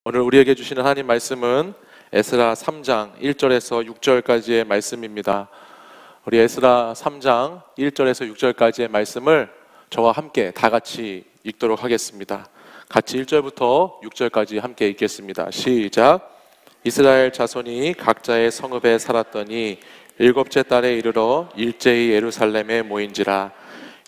오늘 우리에게 주시는 하나님 말씀은 에스라 3장 1절에서 6절까지의 말씀입니다. 우리 에스라 3장 1절에서 6절까지의 말씀을 저와 함께 다 같이 읽도록 하겠습니다. 같이 1절부터 6절까지 함께 읽겠습니다. 시작. 이스라엘 자손이 각자의 성읍에 살았더니 일곱째 달에 이르러 일제히 예루살렘에 모인지라.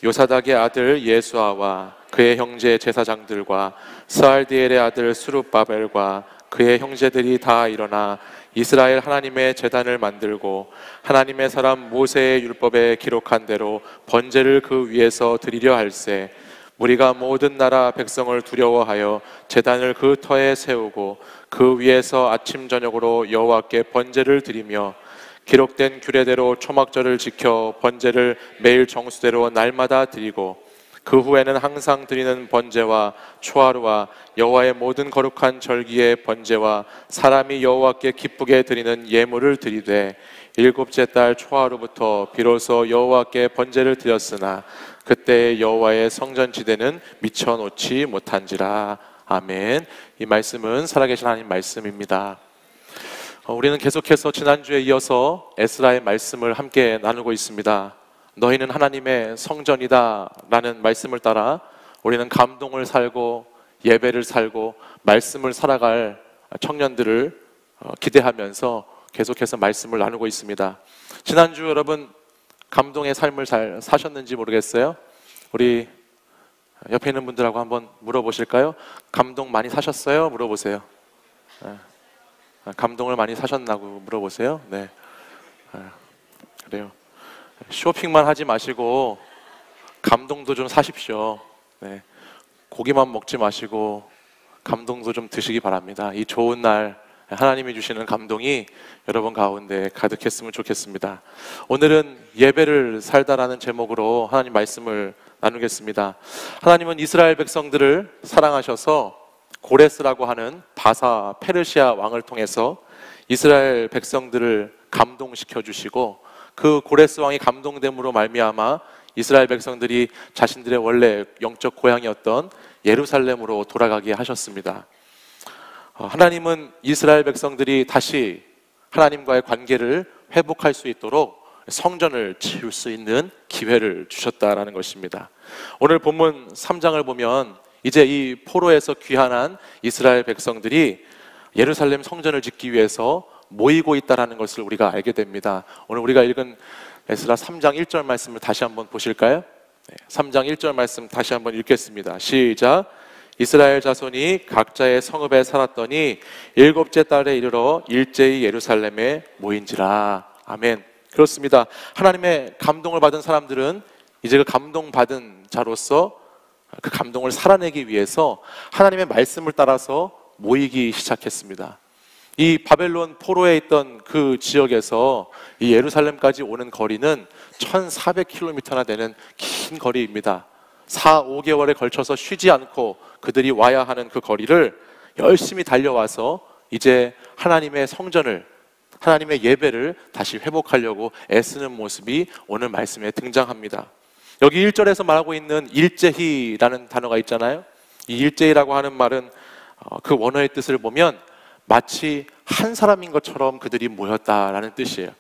요사닥의 아들 예수아와 그의 형제 제사장들과 스알디엘의 아들 스룹바벨과 그의 형제들이 다 일어나 이스라엘 하나님의 제단을 만들고 하나님의 사람 모세의 율법에 기록한 대로 번제를 그 위에서 드리려 할세. 무리가 모든 나라 백성을 두려워하여 제단을 그 터에 세우고 그 위에서 아침 저녁으로 여호와께 번제를 드리며 기록된 규례대로 초막절을 지켜 번제를 매일 정수대로 날마다 드리고 그 후에는 항상 드리는 번제와 초하루와 여호와의 모든 거룩한 절기의 번제와 사람이 여호와께 기쁘게 드리는 예물을 드리되 일곱째 달 초하루부터 비로소 여호와께 번제를 드렸으나 그때 여호와의 성전지대는 미쳐놓지 못한지라. 아멘. 이 말씀은 살아계신 하나님 말씀입니다. 우리는 계속해서 지난주에 이어서 에스라의 말씀을 함께 나누고 있습니다. 너희는 하나님의 성전이다 라는 말씀을 따라 우리는 감동을 살고 예배를 살고 말씀을 살아갈 청년들을 기대하면서 계속해서 말씀을 나누고 있습니다. 지난주 여러분 감동의 삶을 잘 사셨는지 모르겠어요. 우리 옆에 있는 분들하고 한번 물어보실까요? 감동 많이 사셨어요? 물어보세요. 감동을 많이 사셨나고 물어보세요. 네, 그래요. 쇼핑만 하지 마시고 감동도 좀 사십시오. 네. 고기만 먹지 마시고 감동도 좀 드시기 바랍니다. 이 좋은 날 하나님이 주시는 감동이 여러분 가운데 가득했으면 좋겠습니다. 오늘은 예배를 살다라는 제목으로 하나님 말씀을 나누겠습니다. 하나님은 이스라엘 백성들을 사랑하셔서 고레스라고 하는 바사 페르시아 왕을 통해서 이스라엘 백성들을 감동시켜 주시고 그 고레스 왕이 감동됨으로 말미암아 이스라엘 백성들이 자신들의 원래 영적 고향이었던 예루살렘으로 돌아가게 하셨습니다. 하나님은 이스라엘 백성들이 다시 하나님과의 관계를 회복할 수 있도록 성전을 지을 수 있는 기회를 주셨다라는 것입니다. 오늘 본문 3장을 보면 이제 이 포로에서 귀환한 이스라엘 백성들이 예루살렘 성전을 짓기 위해서 모이고 있다는 것을 우리가 알게 됩니다. 오늘 우리가 읽은 에스라 3장 1절 말씀을 다시 한번 보실까요? 3장 1절 말씀 다시 한번 읽겠습니다. 시작. 이스라엘 자손이 각자의 성읍에 살았더니 일곱째 달에 이르러 일제히 예루살렘에 모인지라. 아멘. 그렇습니다. 하나님의 감동을 받은 사람들은 이제 그 감동받은 자로서 그 감동을 살아내기 위해서 하나님의 말씀을 따라서 모이기 시작했습니다. 이 바벨론 포로에 있던 그 지역에서 이 예루살렘까지 오는 거리는 1400km나 되는 긴 거리입니다. 4, 5개월에 걸쳐서 쉬지 않고 그들이 와야 하는 그 거리를 열심히 달려와서 이제 하나님의 성전을, 하나님의 예배를 다시 회복하려고 애쓰는 모습이 오늘 말씀에 등장합니다. 여기 1절에서 말하고 있는 일제히라는 단어가 있잖아요. 이 일제히라고 하는 말은 그 원어의 뜻을 보면 마치 한 사람인 것처럼 그들이 모였다라는 뜻이에요.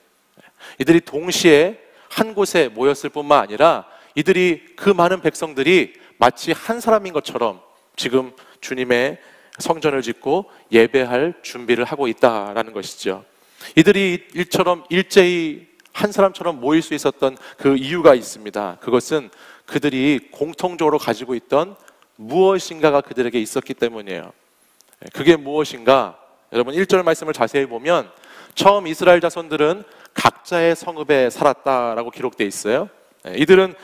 이들이 동시에 한 곳에 모였을 뿐만 아니라 이들이 그 많은 백성들이 마치 한 사람인 것처럼 지금 주님의 성전을 짓고 예배할 준비를 하고 있다라는 것이죠. 이들이 일처럼 일제히 한 사람처럼 모일 수 있었던 그 이유가 있습니다. 그것은 그들이 공통적으로 가지고 있던 무엇인가가 그들에게 있었기 때문이에요. 그게 무엇인가? 여러분 1절 말씀을 자세히 보면 처음 이스라엘 자손들은 각자의 성읍에 살았다라고 기록되어 있어요. 이들은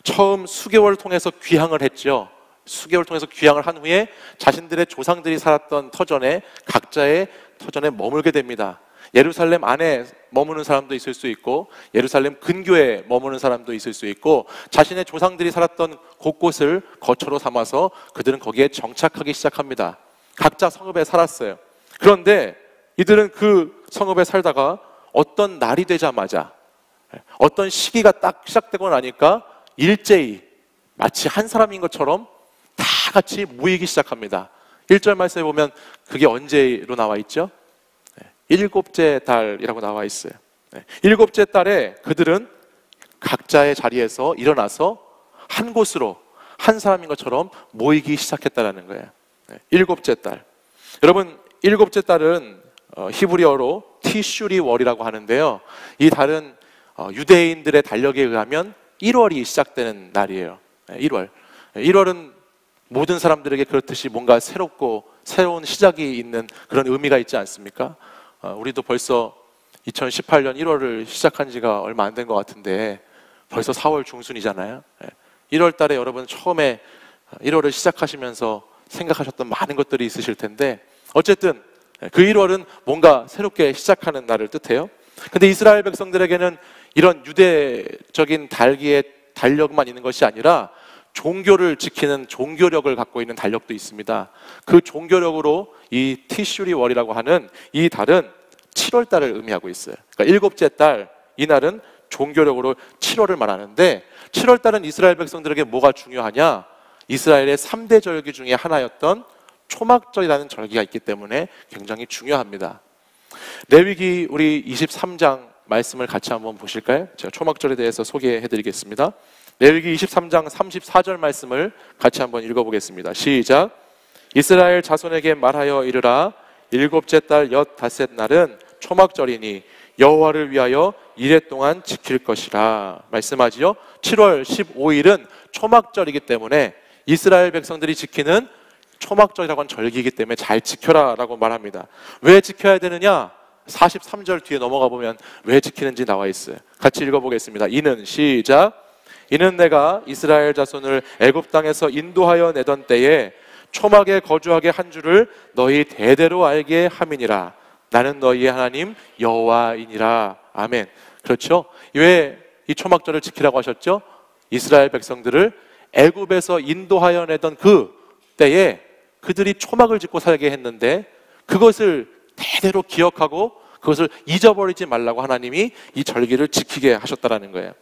처음 수개월 통해서 귀향을 했죠. 수개월 통해서 귀향을 한 후에 자신들의 조상들이 살았던 터전에 각자의 터전에 머물게 됩니다. 예루살렘 안에 머무는 사람도 있을 수 있고 예루살렘 근교에 머무는 사람도 있을 수 있고 자신의 조상들이 살았던 곳곳을 거처로 삼아서 그들은 거기에 정착하기 시작합니다. 각자 성읍에 살았어요. 그런데 이들은 그 성읍에 살다가 어떤 날이 되자마자 어떤 시기가 딱 시작되고 나니까 일제히 마치 한 사람인 것처럼 다 같이 모이기 시작합니다. 1절 말씀에 보면 그게 언제로 나와 있죠? 일곱째 달이라고 나와 있어요. 일곱째 달에 그들은 각자의 자리에서 일어나서 한 곳으로 한 사람인 것처럼 모이기 시작했다는 거예요. 일곱째 달. 여러분, 일곱째 달은 히브리어로 티슈리 월이라고 하는데요. 이 달은 유대인들의 달력에 의하면 1월이 시작되는 날이에요. 1월. 1월은 모든 사람들에게 그렇듯이 뭔가 새롭고 새로운 시작이 있는 그런 의미가 있지 않습니까? 우리도 벌써 2018년 1월을 시작한 지가 얼마 안 된 것 같은데 벌써 4월 중순이잖아요. 1월 달에 여러분 처음에 1월을 시작하시면서 생각하셨던 많은 것들이 있으실 텐데 어쨌든 그 1월은 뭔가 새롭게 시작하는 날을 뜻해요. 근데 이스라엘 백성들에게는 이런 유대적인 달기의 달력만 있는 것이 아니라 종교를 지키는 종교력을 갖고 있는 달력도 있습니다. 그 종교력으로 이 티슈리 월이라고 하는 이 달은 7월 달을 의미하고 있어요. 그러니까 일곱째 달, 이 날은 종교력으로 7월을 말하는데 7월 달은 이스라엘 백성들에게 뭐가 중요하냐? 이스라엘의 3대 절기 중에 하나였던 초막절이라는 절기가 있기 때문에 굉장히 중요합니다. 레위기 우리 23장 말씀을 같이 한번 보실까요? 제가 초막절에 대해서 소개해 드리겠습니다. 레위기 23장 34절 말씀을 같이 한번 읽어보겠습니다. 시작. 이스라엘 자손에게 말하여 이르라. 일곱째 달 엿닷셋 날은 초막절이니 여호와를 위하여 이레 동안 지킬 것이라 말씀하지요. 7월 15일은 초막절이기 때문에 이스라엘 백성들이 지키는 초막절이라고 하는 절기이기 때문에 잘 지켜라 라고 말합니다. 왜 지켜야 되느냐? 43절 뒤에 넘어가 보면 왜 지키는지 나와 있어요. 같이 읽어보겠습니다. 이는 시작. 이는 내가 이스라엘 자손을 애굽 땅에서 인도하여 내던 때에 초막에 거주하게 한 줄을 너희 대대로 알게 함이니라. 나는 너희의 하나님 여호와이니라. 아멘. 그렇죠? 왜 이 초막절을 지키라고 하셨죠? 이스라엘 백성들을 애굽에서 인도하여 내던 그 때에 그들이 초막을 짓고 살게 했는데 그것을 대대로 기억하고 그것을 잊어버리지 말라고 하나님이 이 절기를 지키게 하셨다는 거예요.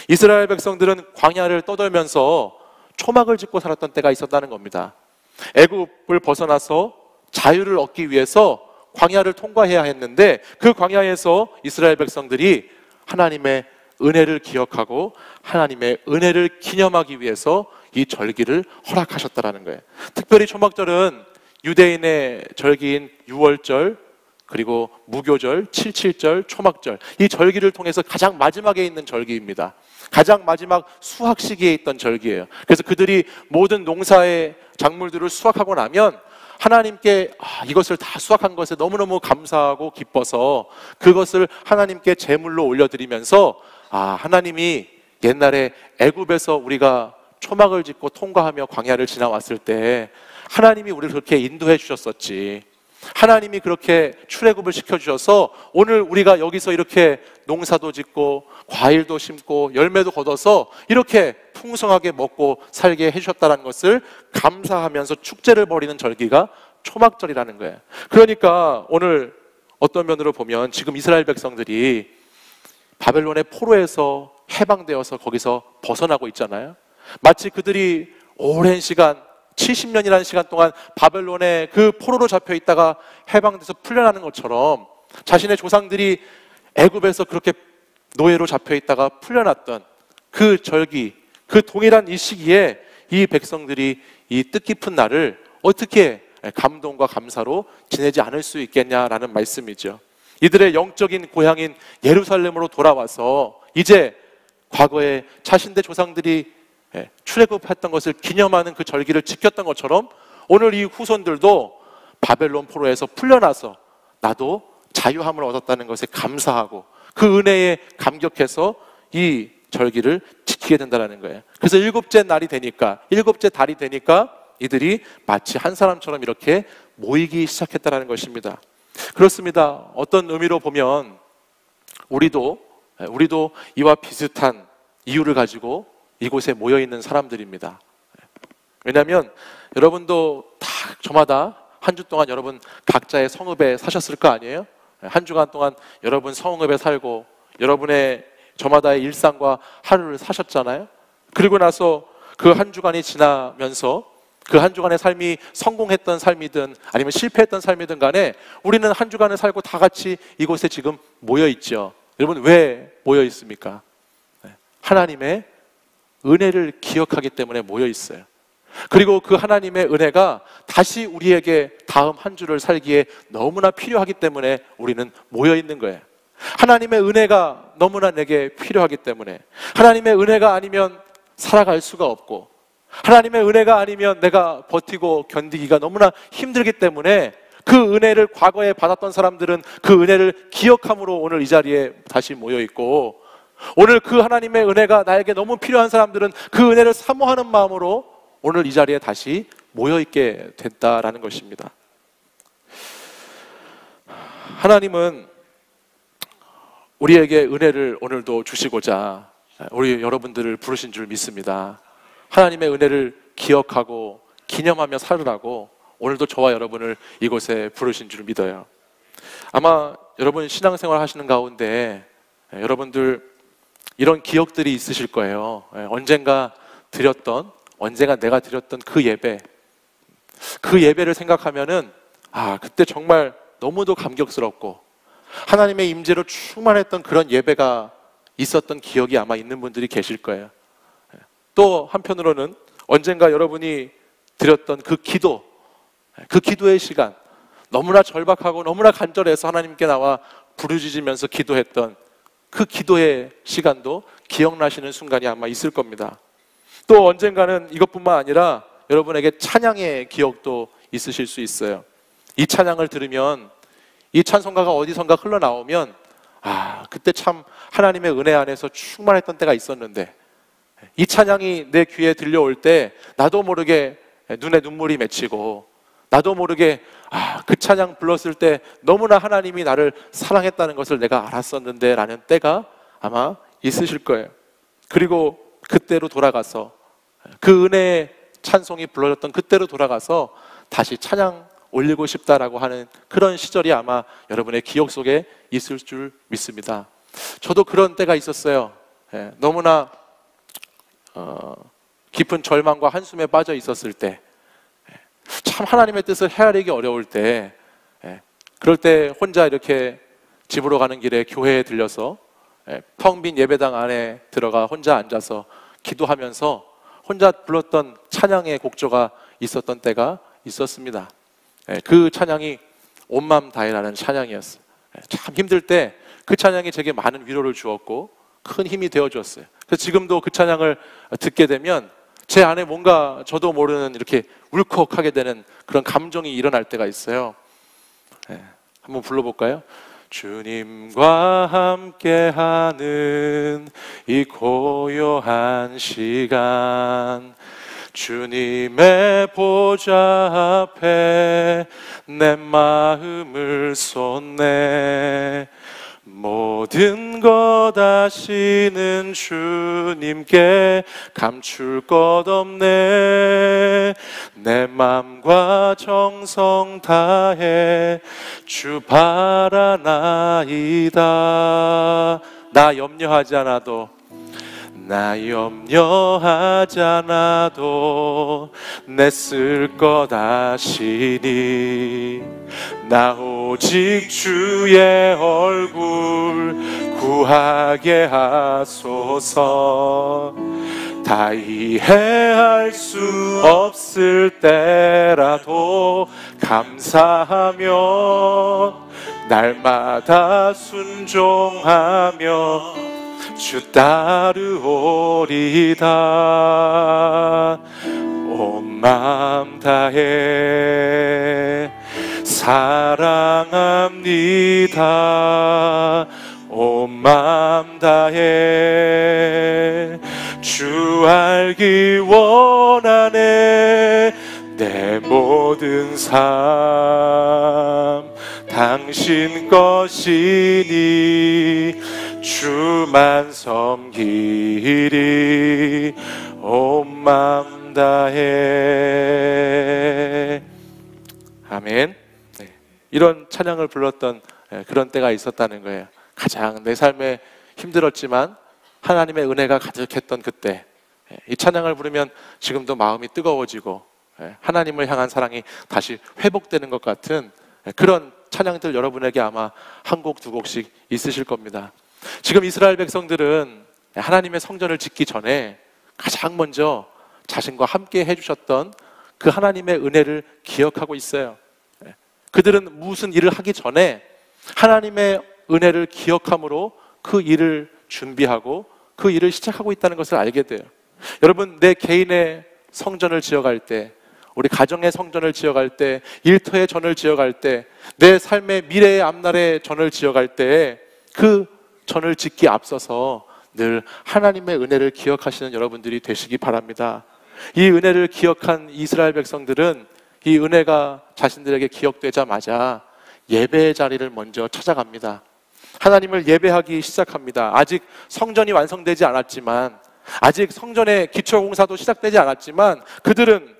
이스라엘 백성들은 광야를 떠돌면서 초막을 짓고 살았던 때가 있었다는 겁니다. 애굽을 벗어나서 자유를 얻기 위해서 광야를 통과해야 했는데 그 광야에서 이스라엘 백성들이 하나님의 은혜를 기억하고 하나님의 은혜를 기념하기 위해서 이 절기를 허락하셨다는 거예요. 특별히 초막절은 유대인의 절기인 유월절 그리고 무교절, 77절, 초막절 이 절기를 통해서 가장 마지막에 있는 절기입니다. 가장 마지막 수확 시기에 있던 절기예요. 그래서 그들이 모든 농사의 작물들을 수확하고 나면 하나님께 이것을 다 수확한 것에 너무너무 감사하고 기뻐서 그것을 하나님께 제물로 올려드리면서 하나님이 옛날에 애굽에서 우리가 초막을 짓고 통과하며 광야를 지나왔을 때 하나님이 우리를 그렇게 인도해 주셨었지. 하나님이 그렇게 출애굽을 시켜주셔서 오늘 우리가 여기서 이렇게 농사도 짓고 과일도 심고 열매도 거둬서 이렇게 풍성하게 먹고 살게 해주셨다는 것을 감사하면서 축제를 벌이는 절기가 초막절이라는 거예요. 그러니까 오늘 어떤 면으로 보면 지금 이스라엘 백성들이 바벨론의 포로에서 해방되어서 거기서 벗어나고 있잖아요. 마치 그들이 오랜 시간 70년이라는 시간 동안 바벨론의 그 포로로 잡혀 있다가 해방돼서 풀려나는 것처럼 자신의 조상들이 애굽에서 그렇게 노예로 잡혀 있다가 풀려났던 그 절기, 그 동일한 이 시기에 이 백성들이 이 뜻깊은 날을 어떻게 감동과 감사로 지내지 않을 수 있겠냐라는 말씀이죠. 이들의 영적인 고향인 예루살렘으로 돌아와서 이제 과거에 자신의 조상들이 출애굽했던 것을 기념하는 그 절기를 지켰던 것처럼 오늘 이 후손들도 바벨론 포로에서 풀려나서 나도 자유함을 얻었다는 것에 감사하고 그 은혜에 감격해서 이 절기를 지키게 된다는 거예요. 그래서 일곱째 달이 되니까 이들이 마치 한 사람처럼 이렇게 모이기 시작했다는 것입니다. 그렇습니다. 어떤 의미로 보면 우리도 이와 비슷한 이유를 가지고 이곳에 모여있는 사람들입니다. 왜냐하면 여러분도 다 저마다 한 주 동안 여러분 각자의 성읍에 사셨을 거 아니에요? 한 주간 동안 여러분 성읍에 살고 여러분의 저마다의 일상과 하루를 사셨잖아요. 그리고 나서 그 한 주간이 지나면서 그 한 주간의 삶이 성공했던 삶이든 아니면 실패했던 삶이든 간에 우리는 한 주간을 살고 다 같이 이곳에 지금 모여 있죠. 여러분, 왜 모여 있습니까? 하나님의 은혜를 기억하기 때문에 모여 있어요. 그리고 그 하나님의 은혜가 다시 우리에게 다음 한 주를 살기에 너무나 필요하기 때문에 우리는 모여 있는 거예요. 하나님의 은혜가 너무나 내게 필요하기 때문에, 하나님의 은혜가 아니면 살아갈 수가 없고, 하나님의 은혜가 아니면 내가 버티고 견디기가 너무나 힘들기 때문에 그 은혜를 과거에 받았던 사람들은 그 은혜를 기억함으로 오늘 이 자리에 다시 모여 있고, 오늘 그 하나님의 은혜가 나에게 너무 필요한 사람들은 그 은혜를 사모하는 마음으로 오늘 이 자리에 다시 모여 있게 됐다라는 것입니다. 하나님은 우리에게 은혜를 오늘도 주시고자 우리 여러분들을 부르신 줄 믿습니다. 하나님의 은혜를 기억하고 기념하며 살으라고 오늘도 저와 여러분을 이곳에 부르신 줄 믿어요. 아마 여러분 신앙생활 하시는 가운데 여러분들 이런 기억들이 있으실 거예요. 언젠가 내가 드렸던 그 예배를 생각하면은 그때 정말 너무도 감격스럽고 하나님의 임재로 충만했던 그런 예배가 있었던 기억이 아마 있는 분들이 계실 거예요. 또 한편으로는 언젠가 여러분이 드렸던 그 기도의 시간, 너무나 절박하고 너무나 간절해서 하나님께 나와 부르짖으면서 기도했던 그 기도의 시간도 기억나시는 순간이 아마 있을 겁니다. 또 언젠가는 이것뿐만 아니라 여러분에게 찬양의 기억도 있으실 수 있어요. 이 찬양을 들으면, 이 찬송가가 어디선가 흘러나오면 그때 참 하나님의 은혜 안에서 충만했던 때가 있었는데, 이 찬양이 내 귀에 들려올 때 나도 모르게 눈에 눈물이 맺히고, 나도 모르게 그 찬양 불렀을 때 너무나 하나님이 나를 사랑했다는 것을 내가 알았었는데 라는 때가 아마 있으실 거예요. 그리고 그때로 돌아가서 그 은혜의 찬송이 불러졌던 그때로 돌아가서 다시 찬양 올리고 싶다라고 하는 그런 시절이 아마 여러분의 기억 속에 있을 줄 믿습니다. 저도 그런 때가 있었어요. 너무나 깊은 절망과 한숨에 빠져 있었을 때, 참 하나님의 뜻을 헤아리기 어려울 때, 그럴 때 혼자 이렇게 집으로 가는 길에 교회에 들려서 텅 빈 예배당 안에 들어가 혼자 앉아서 기도하면서 혼자 불렀던 찬양의 곡조가 있었던 때가 있었습니다. 그 찬양이 온 마음 다해라는 찬양이었어요. 참 힘들 때 그 찬양이 제게 많은 위로를 주었고 큰 힘이 되어주었어요. 그래서 지금도 그 찬양을 듣게 되면 제 안에 뭔가 저도 모르는 이렇게 울컥하게 되는 그런 감정이 일어날 때가 있어요. 한번 불러볼까요? 주님과 함께하는 이 고요한 시간, 주님의 보좌 앞에 내 마음을 쏟네. 모든 것 아시는 주님께 감출 것 없네. 내 맘과 정성 다해 주 바라나이다. 나 염려하지 않아도 내 쓸 것 아시니. 나 오직 주의 얼굴 구하게 하소서. 다 이해할 수 없을 때라도 감사하며 날마다 순종하며 주 따르오리다. 온 마음 다해 사랑합니다. 온 마음 다해 주 알기 원하네. 내 모든 삶 당신 것이니 주만 섬기리. 온 마음 다해. 아멘. 이런 찬양을 불렀던 그런 때가 있었다는 거예요. 가장 내 삶에 힘들었지만 하나님의 은혜가 가득했던 그때, 이 찬양을 부르면 지금도 마음이 뜨거워지고 하나님을 향한 사랑이 다시 회복되는 것 같은 그런 찬양들 여러분에게 아마 한 곡, 두 곡씩 있으실 겁니다. 지금 이스라엘 백성들은 하나님의 성전을 짓기 전에 가장 먼저 자신과 함께 해주셨던 그 하나님의 은혜를 기억하고 있어요. 그들은 무슨 일을 하기 전에 하나님의 은혜를 기억함으로 그 일을 준비하고 그 일을 시작하고 있다는 것을 알게 돼요. 여러분, 내 개인의 성전을 지어갈 때, 우리 가정의 성전을 지어갈 때, 일터의 전을 지어갈 때, 내 삶의 미래의 앞날의 전을 지어갈 때 그 전을 짓기 앞서서 늘 하나님의 은혜를 기억하시는 여러분들이 되시기 바랍니다. 이 은혜를 기억한 이스라엘 백성들은 이 은혜가 자신들에게 기억되자마자 예배의 자리를 먼저 찾아갑니다. 하나님을 예배하기 시작합니다. 아직 성전이 완성되지 않았지만, 아직 성전의 기초공사도 시작되지 않았지만 그들은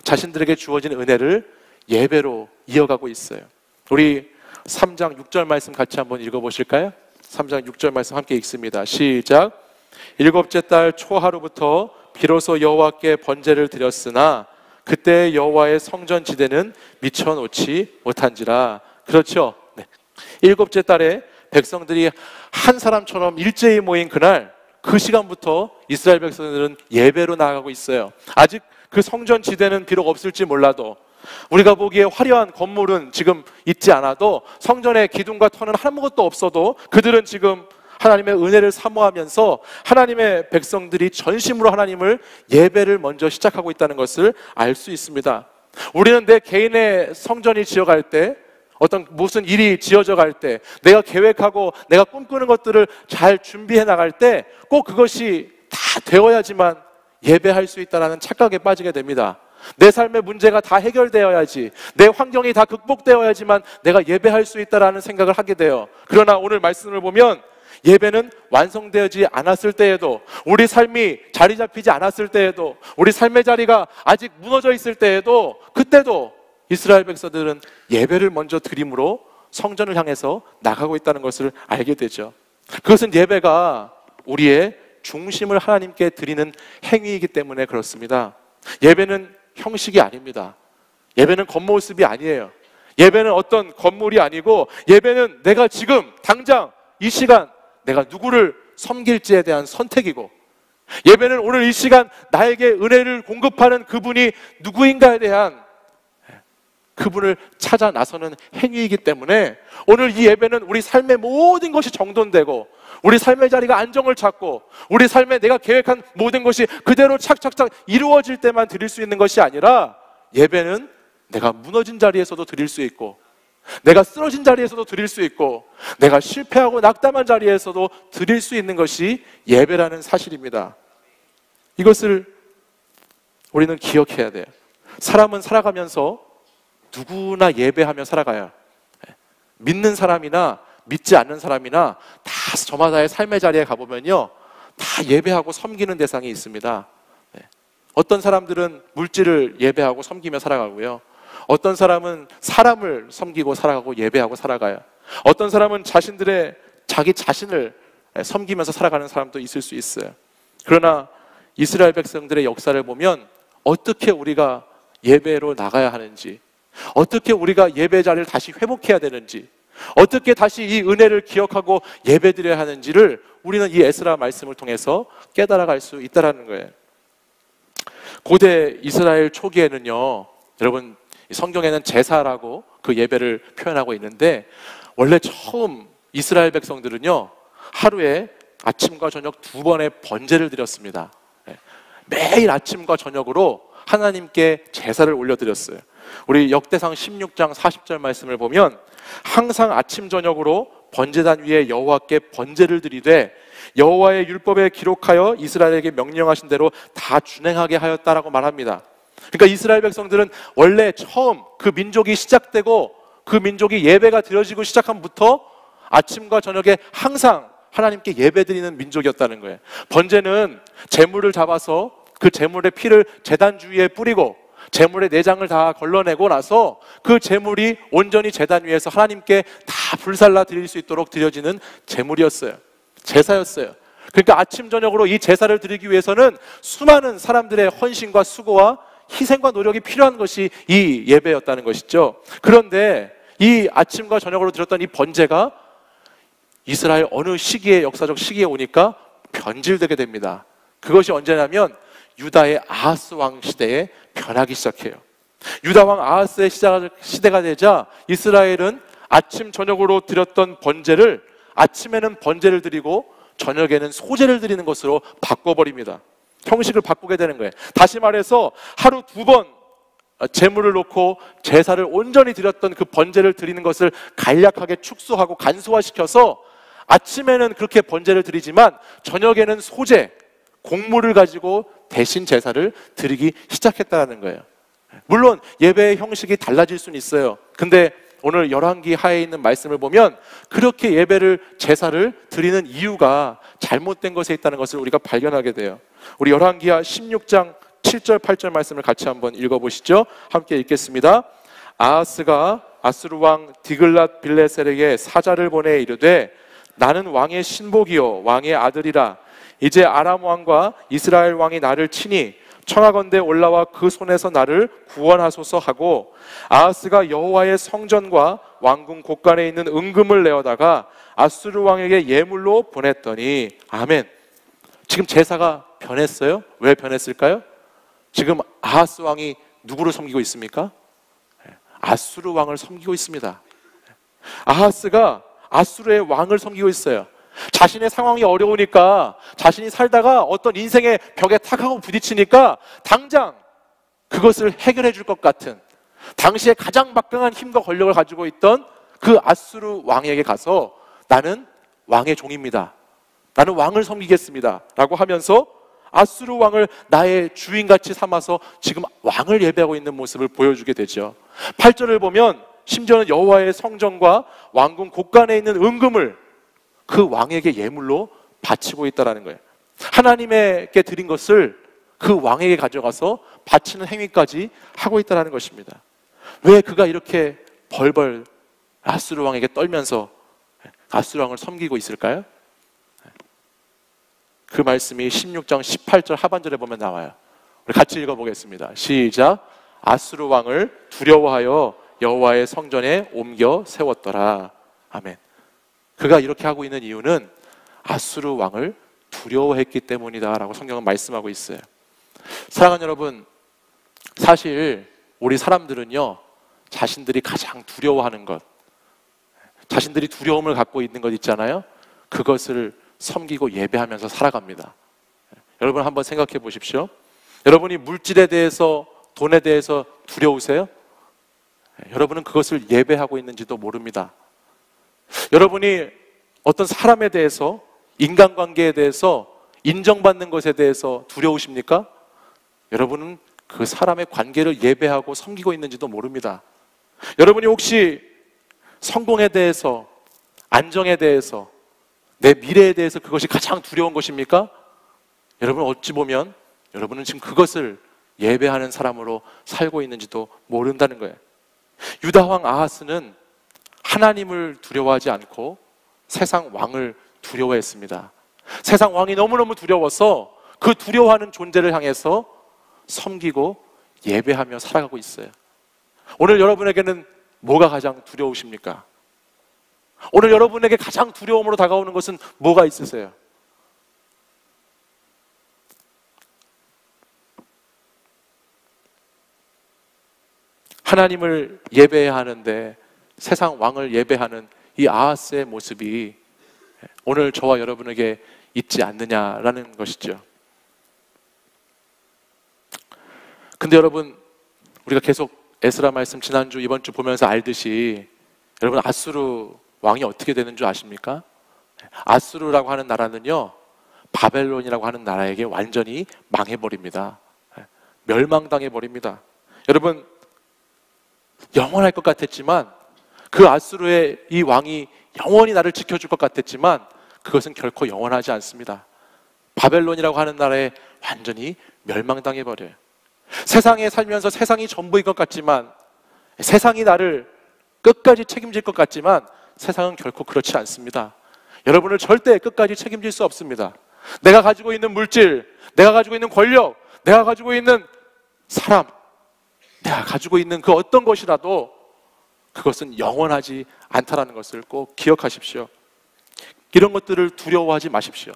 자신들에게 주어진 은혜를 예배로 이어가고 있어요. 우리 3장 6절 말씀 같이 한번 읽어보실까요? 3장 6절 말씀 함께 읽습니다. 시작. 일곱째 달 초하루부터 비로소 여호와께 번제를 드렸으나 그때 여호와의 성전 지대는 미쳐놓지 못한지라. 그렇죠? 네. 일곱째 달에 백성들이 한 사람처럼 일제히 모인 그날, 그 시간부터 이스라엘 백성들은 예배로 나아가고 있어요. 아직 그 성전 지대는 비록 없을지 몰라도, 우리가 보기에 화려한 건물은 지금 있지 않아도, 성전의 기둥과 터는 아무것도 없어도 그들은 지금 하나님의 은혜를 사모하면서 하나님의 백성들이 전심으로 하나님을 예배를 먼저 시작하고 있다는 것을 알 수 있습니다. 우리는 내 개인의 성전이 지어갈 때, 어떤 무슨 일이 지어져 갈 때, 내가 계획하고 내가 꿈꾸는 것들을 잘 준비해 나갈 때 꼭 그것이 다 되어야지만 예배할 수 있다는 착각에 빠지게 됩니다. 내 삶의 문제가 다 해결되어야지, 내 환경이 다 극복되어야지만 내가 예배할 수 있다는 생각을 하게 돼요. 그러나 오늘 말씀을 보면 예배는 완성되지 않았을 때에도, 우리 삶이 자리 잡히지 않았을 때에도, 우리 삶의 자리가 아직 무너져 있을 때에도, 그때도 이스라엘 백성들은 예배를 먼저 드림으로 성전을 향해서 나가고 있다는 것을 알게 되죠. 그것은 예배가 우리의 중심을 하나님께 드리는 행위이기 때문에 그렇습니다. 예배는 형식이 아닙니다. 예배는 겉모습이 아니에요. 예배는 어떤 건물이 아니고, 예배는 내가 지금 당장 이 시간 내가 누구를 섬길지에 대한 선택이고, 예배는 오늘 이 시간 나에게 은혜를 공급하는 그분이 누구인가에 대한 그분을 찾아 나서는 행위이기 때문에 오늘 이 예배는 우리 삶의 모든 것이 정돈되고, 우리 삶의 자리가 안정을 찾고, 우리 삶에 내가 계획한 모든 것이 그대로 착착착 이루어질 때만 드릴 수 있는 것이 아니라, 예배는 내가 무너진 자리에서도 드릴 수 있고, 내가 쓰러진 자리에서도 드릴 수 있고, 내가 실패하고 낙담한 자리에서도 드릴 수 있는 것이 예배라는 사실입니다. 이것을 우리는 기억해야 돼요. 사람은 살아가면서 누구나 예배하며 살아가요. 믿는 사람이나 믿지 않는 사람이나 다 저마다의 삶의 자리에 가보면요, 다 예배하고 섬기는 대상이 있습니다. 어떤 사람들은 물질을 예배하고 섬기며 살아가고요, 어떤 사람은 사람을 섬기고 살아가고 예배하고 살아가요. 어떤 사람은 자기 자신을 섬기면서 살아가는 사람도 있을 수 있어요. 그러나 이스라엘 백성들의 역사를 보면 어떻게 우리가 예배로 나가야 하는지, 어떻게 우리가 예배 자리를 다시 회복해야 되는지, 어떻게 다시 이 은혜를 기억하고 예배드려야 하는지를 우리는 이 에스라 말씀을 통해서 깨달아갈 수 있다는 거예요. 고대 이스라엘 초기에는요, 여러분, 성경에는 제사라고 그 예배를 표현하고 있는데, 원래 처음 이스라엘 백성들은요, 하루에 아침과 저녁 2번의 번제를 드렸습니다. 매일 아침과 저녁으로 하나님께 제사를 올려드렸어요. 우리 역대상 16장 40절 말씀을 보면 항상 아침 저녁으로 번제단 위에 여호와께 번제를 드리되 여호와의 율법에 기록하여 이스라엘에게 명령하신 대로 다 준행하게 하였다라고 말합니다. 그러니까 이스라엘 백성들은 원래 처음 그 민족이 시작되고 그 민족이 예배가 드려지고 시작함부터 아침과 저녁에 항상 하나님께 예배드리는 민족이었다는 거예요. 번제는 제물을 잡아서 그 제물의 피를 제단 주위에 뿌리고 제물의 내장을 다 걸러내고 나서 그 제물이 온전히 제단 위에서 하나님께 다 불살라 드릴 수 있도록 드려지는 제물이었어요. 제사였어요. 그러니까 아침 저녁으로 이 제사를 드리기 위해서는 수많은 사람들의 헌신과 수고와 희생과 노력이 필요한 것이 이 예배였다는 것이죠. 그런데 이 아침과 저녁으로 드렸던 이 번제가 이스라엘 어느 시기에, 역사적 시기에 오니까 변질되게 됩니다. 그것이 언제냐면 유다의 아하스 왕 시대에 변하기 시작해요. 유다 왕 아하스의 시대가 되자 이스라엘은 아침 저녁으로 드렸던 번제를 아침에는 번제를 드리고 저녁에는 소제를 드리는 것으로 바꿔버립니다. 형식을 바꾸게 되는 거예요. 다시 말해서 하루 2번 제물을 놓고 제사를 온전히 드렸던 그 번제를 드리는 것을 간략하게 축소하고 간소화시켜서 아침에는 그렇게 번제를 드리지만 저녁에는 소제, 곡물을 가지고 대신 제사를 드리기 시작했다는 거예요. 물론 예배의 형식이 달라질 수는 있어요. 근데 오늘 열왕기 하에 있는 말씀을 보면 그렇게 예배를, 제사를 드리는 이유가 잘못된 것에 있다는 것을 우리가 발견하게 돼요. 우리 열왕기하 16장 7절 8절 말씀을 같이 한번 읽어보시죠. 함께 읽겠습니다. 아하스가 아수르 왕 디글랏 빌레셀에게 사자를 보내 이르되 나는 왕의 신복이요 왕의 아들이라. 이제 아람 왕과 이스라엘 왕이 나를 치니 청하건대 올라와 그 손에서 나를 구원하소서 하고 아하스가 여호와의 성전과 왕궁 곳간에 있는 은금을 내어다가 아수르 왕에게 예물로 보냈더니. 아멘. 지금 제사가 변했어요? 왜 변했을까요? 지금 아하스 왕이 누구를 섬기고 있습니까? 아수르 왕을 섬기고 있습니다. 아하스가 아수르의 왕을 섬기고 있어요. 자신의 상황이 어려우니까, 자신이 살다가 어떤 인생의 벽에 탁 하고 부딪히니까 당장 그것을 해결해 줄 것 같은, 당시에 가장 막강한 힘과 권력을 가지고 있던 그 아수르 왕에게 가서 나는 왕의 종입니다, 나는 왕을 섬기겠습니다 라고 하면서 아수르 왕을 나의 주인같이 삼아서 지금 왕을 예배하고 있는 모습을 보여주게 되죠. 8절을 보면 심지어는 여호와의 성전과 왕궁 곳간에 있는 은금을 그 왕에게 예물로 바치고 있다는 거예요. 하나님에게 드린 것을 그 왕에게 가져가서 바치는 행위까지 하고 있다는 것입니다. 왜 그가 이렇게 벌벌 아수르 왕에게 떨면서 아수르 왕을 섬기고 있을까요? 그 말씀이 16장 18절 하반절에 보면 나와요. 우리 같이 읽어보겠습니다. 시작. 아수르 왕을 두려워하여 여호와의 성전에 옮겨 세웠더라. 아멘. 그가 이렇게 하고 있는 이유는 아수르 왕을 두려워했기 때문이다 라고 성경은 말씀하고 있어요. 사랑하는 여러분, 사실 우리 사람들은요, 자신들이 가장 두려워하는 것, 자신들이 두려움을 갖고 있는 것 있잖아요. 그것을 섬기고 예배하면서 살아갑니다. 여러분 한번 생각해 보십시오. 여러분이 물질에 대해서, 돈에 대해서 두려우세요? 여러분은 그것을 예배하고 있는지도 모릅니다. 여러분이 어떤 사람에 대해서, 인간관계에 대해서, 인정받는 것에 대해서 두려우십니까? 여러분은 그 사람의 관계를 예배하고 섬기고 있는지도 모릅니다. 여러분이 혹시 성공에 대해서, 안정에 대해서, 내 미래에 대해서 그것이 가장 두려운 것입니까? 여러분 어찌 보면 여러분은 지금 그것을 예배하는 사람으로 살고 있는지도 모른다는 거예요. 유다 왕 아하스는 하나님을 두려워하지 않고 세상 왕을 두려워했습니다. 세상 왕이 너무너무 두려워서 그 두려워하는 존재를 향해서 섬기고 예배하며 살아가고 있어요. 오늘 여러분에게는 뭐가 가장 두려우십니까? 오늘 여러분에게 가장 두려움으로 다가오는 것은 뭐가 있으세요? 하나님을 예배해야 하는데 세상 왕을 예배하는 이 아하스의 모습이 오늘 저와 여러분에게 있지 않느냐라는 것이죠. 근데 여러분, 우리가 계속 에스라 말씀 지난주 이번주 보면서 알듯이 여러분 아수르 왕이 어떻게 되는 줄 아십니까? 아수르라고 하는 나라는요, 바벨론이라고 하는 나라에게 완전히 망해버립니다. 멸망당해버립니다. 여러분, 영원할 것 같았지만, 그 아수르의 이 왕이 영원히 나를 지켜줄 것 같았지만 그것은 결코 영원하지 않습니다. 바벨론이라고 하는 나라에 완전히 멸망당해버려요. 세상에 살면서 세상이 전부인 것 같지만, 세상이 나를 끝까지 책임질 것 같지만 세상은 결코 그렇지 않습니다. 여러분을 절대 끝까지 책임질 수 없습니다. 내가 가지고 있는 물질, 내가 가지고 있는 권력, 내가 가지고 있는 사람, 내가 가지고 있는 그 어떤 것이라도 그것은 영원하지 않다라는 것을 꼭 기억하십시오. 이런 것들을 두려워하지 마십시오.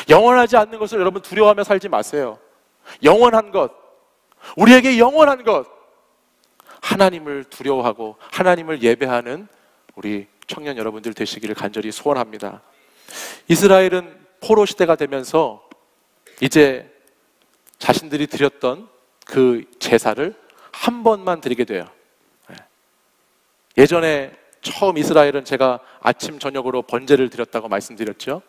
영원하지 않는 것을 여러분 두려워하며 살지 마세요. 영원한 것, 우리에게 영원한 것, 하나님을 두려워하고 하나님을 예배하는 우리 청년 여러분들 되시기를 간절히 소원합니다. 이스라엘은 포로 시대가 되면서 이제 자신들이 드렸던 그 제사를 한 번만 드리게 돼요. 예전에 처음 이스라엘은 제가 아침 저녁으로 번제를 드렸다고 말씀드렸죠.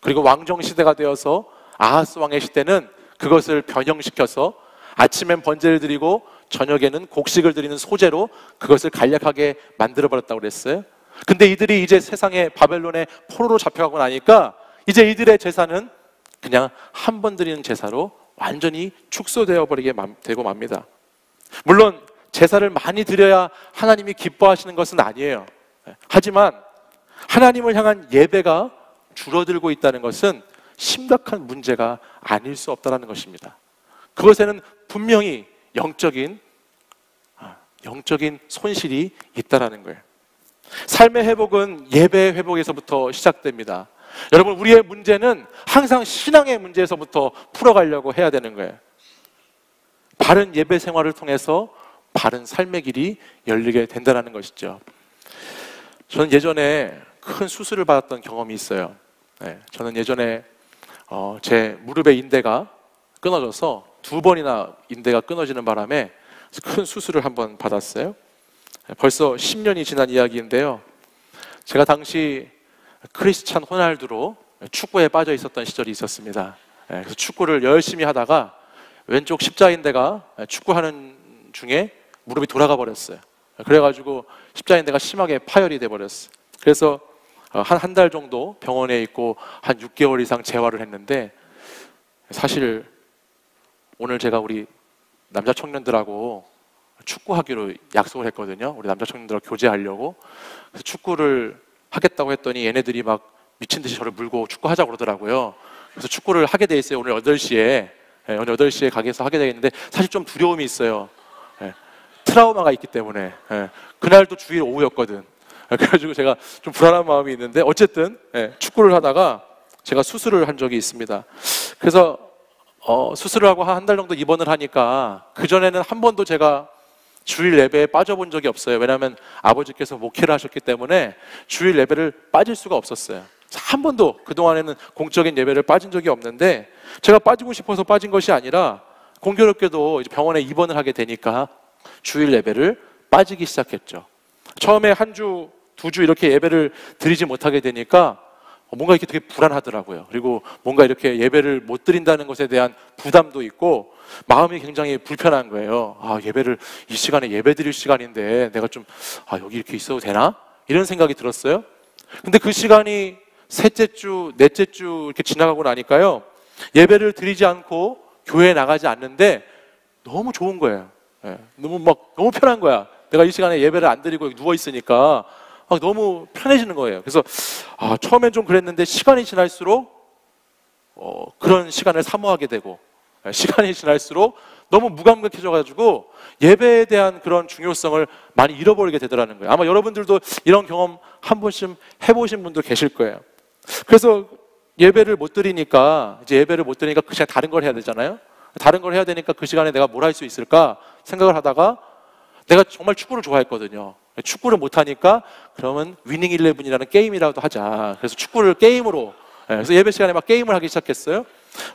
그리고 왕정 시대가 되어서 아하스 왕의 시대는 그것을 변형시켜서 아침엔 번제를 드리고 저녁에는 곡식을 드리는 소제로 그것을 간략하게 만들어버렸다고 그랬어요. 근데 이들이 이제 세상에 바벨론의 포로로 잡혀가고 나니까 이제 이들의 제사는 그냥 한 번 드리는 제사로 완전히 축소되어 버리게 되고 맙니다. 물론 제사를 많이 드려야 하나님이 기뻐하시는 것은 아니에요. 하지만 하나님을 향한 예배가 줄어들고 있다는 것은 심각한 문제가 아닐 수 없다는 것입니다. 그것에는 분명히 영적인 손실이 있다는 거예요. 삶의 회복은 예배의 회복에서부터 시작됩니다. 여러분, 우리의 문제는 항상 신앙의 문제에서부터 풀어가려고 해야 되는 거예요. 바른 예배 생활을 통해서 바른 삶의 길이 열리게 된다는 것이죠. 저는 예전에 큰 수술을 받았던 경험이 있어요. 저는 예전에 제 무릎의 인대가 끊어져서 2번이나 인대가 끊어지는 바람에 큰 수술을 한번 받았어요. 벌써 10년이 지난 이야기인데요. 제가 당시 크리스찬 호날두로 축구에 빠져 있었던 시절이 있었습니다. 그래서 축구를 열심히 하다가 왼쪽 십자인대가 축구하는 중에 무릎이 돌아가 버렸어요. 그래가지고 십자인대가 심하게 파열이 돼버렸어요. 그래서 한 달 정도 병원에 있고 한 6개월 이상 재활을 했는데, 사실 오늘 제가 우리 남자 청년들하고 축구하기로 약속을 했거든요. 우리 남자 청년들하고 교제하려고. 그래서 축구를 하겠다고 했더니 얘네들이 막 미친 듯이 저를 물고 축구하자고 그러더라고요. 그래서 축구를 하게 돼 있어요. 오늘 8시에. 오늘 8시에 가게에서 하게 되겠는데 사실 좀 두려움이 있어요. 트라우마가 있기 때문에. 그날도 주일 오후였거든. 그래가지고 제가 좀 불안한 마음이 있는데 어쨌든 축구를 하다가 제가 수술을 한 적이 있습니다. 그래서 수술을 하고 한 달 정도 입원을 하니까 그전에는 한 번도 제가 주일 예배에 빠져본 적이 없어요. 왜냐하면 아버지께서 목회를 하셨기 때문에 주일 예배를 빠질 수가 없었어요. 한 번도 그동안에는 공적인 예배를 빠진 적이 없는데, 제가 빠지고 싶어서 빠진 것이 아니라 공교롭게도 이제 병원에 입원을 하게 되니까 주일 예배를 빠지기 시작했죠. 처음에 한 주, 2주 이렇게 예배를 드리지 못하게 되니까 뭔가 이렇게 되게 불안하더라고요. 그리고 뭔가 이렇게 예배를 못 드린다는 것에 대한 부담도 있고 마음이 굉장히 불편한 거예요. 예배를 이 시간에 예배 드릴 시간인데 내가 좀 여기 이렇게 있어도 되나? 이런 생각이 들었어요. 근데 그 시간이 셋째 주, 넷째 주 이렇게 지나가고 나니까요, 예배를 드리지 않고 교회에 나가지 않는데 너무 좋은 거예요. 너무 편한 거야. 내가 이 시간에 예배를 안 드리고 누워 있으니까 너무 편해지는 거예요. 그래서 처음엔 좀 그랬는데 시간이 지날수록 그런 시간을 사모하게 되고, 시간이 지날수록 너무 무감각해져가지고 예배에 대한 그런 중요성을 많이 잃어버리게 되더라는 거예요. 아마 여러분들도 이런 경험 한 번씩 해보신 분도 계실 거예요. 그래서 예배를 못 드리니까 그 시간에 다른 걸 해야 되잖아요. 다른 걸 해야 되니까 그 시간에 내가 뭘 할 수 있을까 생각을 하다가, 내가 정말 축구를 좋아했거든요. 축구를 못하니까 그러면 위닝 11이라는 게임이라도 하자. 그래서 축구를 게임으로, 그래서 예배 시간에 막 게임을 하기 시작했어요.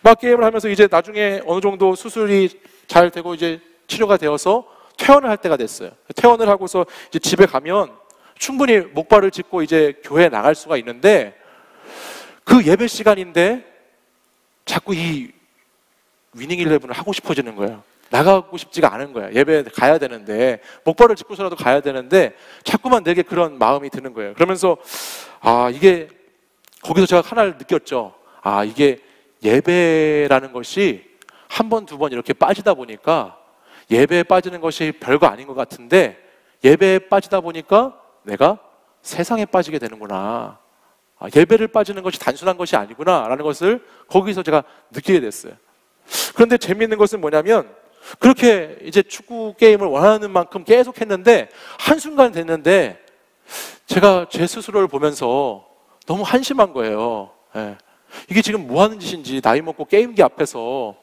막 게임을 하면서 이제 나중에 어느 정도 수술이 잘 되고 이제 치료가 되어서 퇴원을 할 때가 됐어요. 퇴원을 하고서 이제 집에 가면 충분히 목발을 짚고 이제 교회에 나갈 수가 있는데, 그 예배 시간인데 자꾸 이 위닝 11을 하고 싶어지는 거예요. 나가고 싶지가 않은 거야. 예배에 가야 되는데, 목발을 짚고서라도 가야 되는데 자꾸만 내게 그런 마음이 드는 거예요. 그러면서 이게, 거기서 제가 하나를 느꼈죠. 이게 예배라는 것이 한 번, 2번 이렇게 빠지다 보니까 예배에 빠지는 것이 별거 아닌 것 같은데, 예배에 빠지다 보니까 내가 세상에 빠지게 되는구나. 예배를 빠지는 것이 단순한 것이 아니구나 라는 것을 거기서 제가 느끼게 됐어요. 그런데 재미있는 것은 뭐냐면, 그렇게 이제 축구 게임을 원하는 만큼 계속 했는데 한순간 됐는데 제가 제 스스로를 보면서 너무 한심한 거예요. 예. 이게 지금 뭐 하는 짓인지, 나이 먹고 게임기 앞에서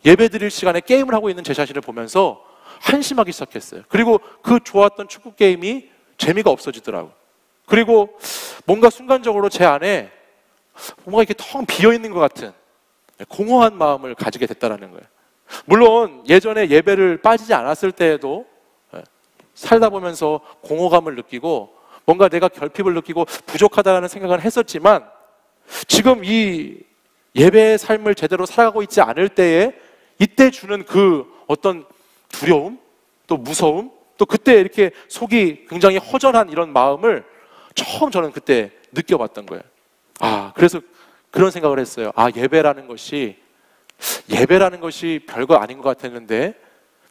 예배 드릴 시간에 게임을 하고 있는 제 자신을 보면서 한심하기 시작했어요. 그리고 그 좋았던 축구 게임이 재미가 없어지더라고요. 그리고 뭔가 순간적으로 제 안에 뭔가 이렇게 텅 비어있는 것 같은 공허한 마음을 가지게 됐다는 거예요. 물론 예전에 예배를 빠지지 않았을 때에도 살다 보면서 공허감을 느끼고 뭔가 내가 결핍을 느끼고 부족하다는 생각을 했었지만, 지금 이 예배의 삶을 제대로 살아가고 있지 않을 때에 이때 주는 그 어떤 두려움, 또 무서움, 또 그때 이렇게 속이 굉장히 허전한 이런 마음을 처음 저는 그때 느껴봤던 거예요. 그래서 그런 생각을 했어요. 예배라는 것이 별거 아닌 것 같았는데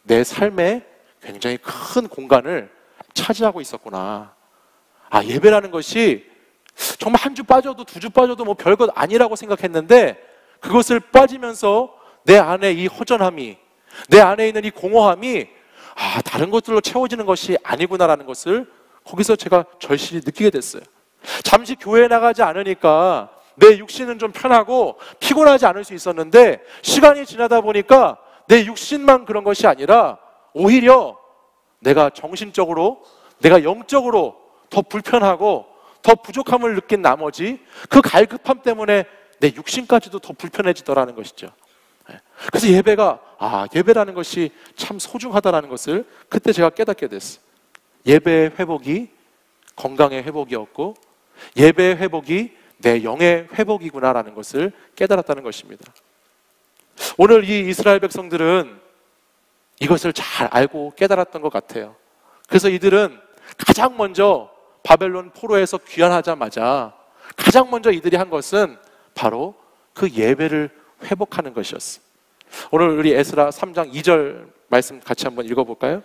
내 삶에 굉장히 큰 공간을 차지하고 있었구나. 예배라는 것이 정말 한 주 빠져도 두 주 빠져도 뭐 별것 아니라고 생각했는데, 그것을 빠지면서 내 안에 이 허전함이, 내 안에 있는 이 공허함이 다른 것들로 채워지는 것이 아니구나라는 것을 거기서 제가 절실히 느끼게 됐어요. 잠시 교회에 나가지 않으니까 내 육신은 좀 편하고 피곤하지 않을 수 있었는데, 시간이 지나다 보니까 내 육신만 그런 것이 아니라 오히려 내가 정신적으로, 내가 영적으로 더 불편하고 더 부족함을 느낀 나머지 그 갈급함 때문에 내 육신까지도 더 불편해지더라는 것이죠. 그래서 예배라는 것이 참 소중하다는 것을 그때 제가 깨닫게 됐어요. 예배의 회복이 건강의 회복이었고, 예배의 회복이 내 영의 회복이구나라는 것을 깨달았다는 것입니다. 오늘 이 이스라엘 백성들은 이것을 잘 알고 깨달았던 것 같아요. 그래서 이들은 가장 먼저 바벨론 포로에서 귀환하자마자 가장 먼저 이들이 한 것은 바로 그 예배를 회복하는 것이었어요. 오늘 우리 에스라 3장 2절 말씀 같이 한번 읽어볼까요?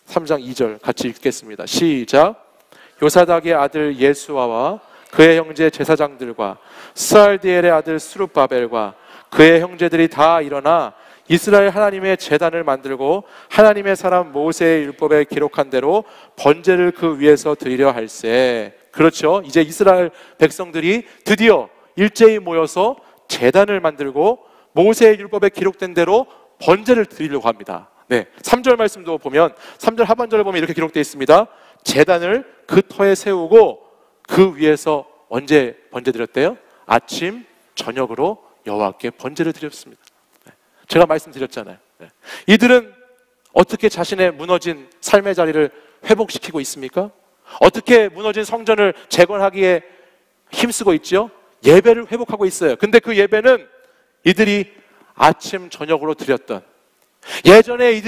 3장 2절 같이 읽겠습니다. 시작. 요사닥의 아들 예수아와 그의 형제 제사장들과 스알디엘의 아들 스룹바벨과 그의 형제들이 다 일어나 이스라엘 하나님의 제단을 만들고 하나님의 사람 모세의 율법에 기록한 대로 번제를 그 위에서 드리려 할세. 그렇죠. 이제 이스라엘 백성들이 드디어 일제히 모여서 제단을 만들고 모세의 율법에 기록된 대로 번제를 드리려고 합니다. 3절 말씀도 보면, 3절 하반절을 보면 이렇게 기록되어 있습니다. 제단을 그 터에 세우고 그 위에서 언제 번제 드렸대요? 아침 저녁으로 여호와께 번제를 드렸습니다. 제가 말씀드렸잖아요. 이들은 어떻게 자신의 무너진 삶의 자리를 회복시키고 있습니까? 어떻게 무너진 성전을 재건하기에 힘쓰고 있죠? 예배를 회복하고 있어요. 근데 그 예배는 이들이 아침 저녁으로 드렸던, 예전에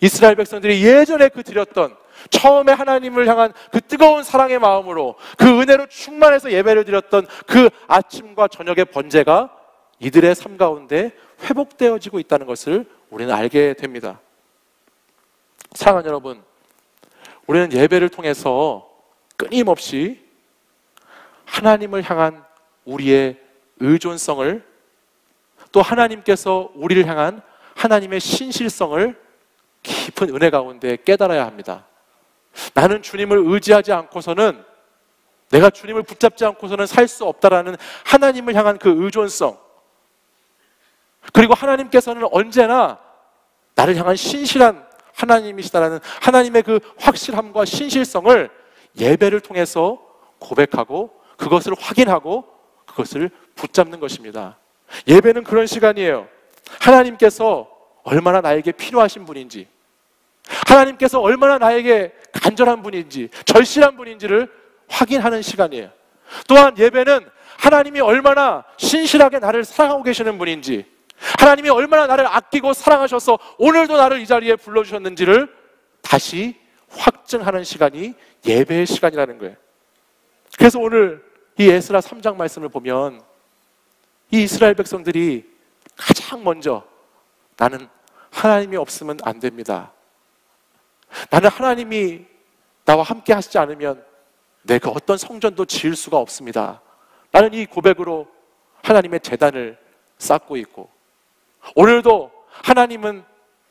이스라엘 백성들이 예전에 그 드렸던, 처음에 하나님을 향한 그 뜨거운 사랑의 마음으로 그 은혜로 충만해서 예배를 드렸던 그 아침과 저녁의 번제가 이들의 삶 가운데 회복되어지고 있다는 것을 우리는 알게 됩니다. 사랑하는 여러분, 우리는 예배를 통해서 끊임없이 하나님을 향한 우리의 의존성을, 또 하나님께서 우리를 향한 하나님의 신실성을 깊은 은혜 가운데 깨달아야 합니다. 나는 주님을 의지하지 않고서는, 내가 주님을 붙잡지 않고서는 살 수 없다라는 하나님을 향한 그 의존성, 그리고 하나님께서는 언제나 나를 향한 신실한 하나님이시다라는 하나님의 그 확실함과 신실성을 예배를 통해서 고백하고 그것을 확인하고 그것을 붙잡는 것입니다. 예배는 그런 시간이에요. 하나님께서 얼마나 나에게 필요하신 분인지, 하나님께서 얼마나 나에게 간절한 분인지, 절실한 분인지를 확인하는 시간이에요. 또한 예배는 하나님이 얼마나 신실하게 나를 사랑하고 계시는 분인지, 하나님이 얼마나 나를 아끼고 사랑하셔서 오늘도 나를 이 자리에 불러주셨는지를 다시 확증하는 시간이 예배의 시간이라는 거예요. 그래서 오늘 이 에스라 3장 말씀을 보면 이 이스라엘 백성들이 가장 먼저, 나는 하나님이 없으면 안 됩니다. 나는 하나님이 나와 함께 하시지 않으면 내가 어떤 성전도 지을 수가 없습니다. 나는 이 고백으로 하나님의 제단을 쌓고 있고, 오늘도 하나님은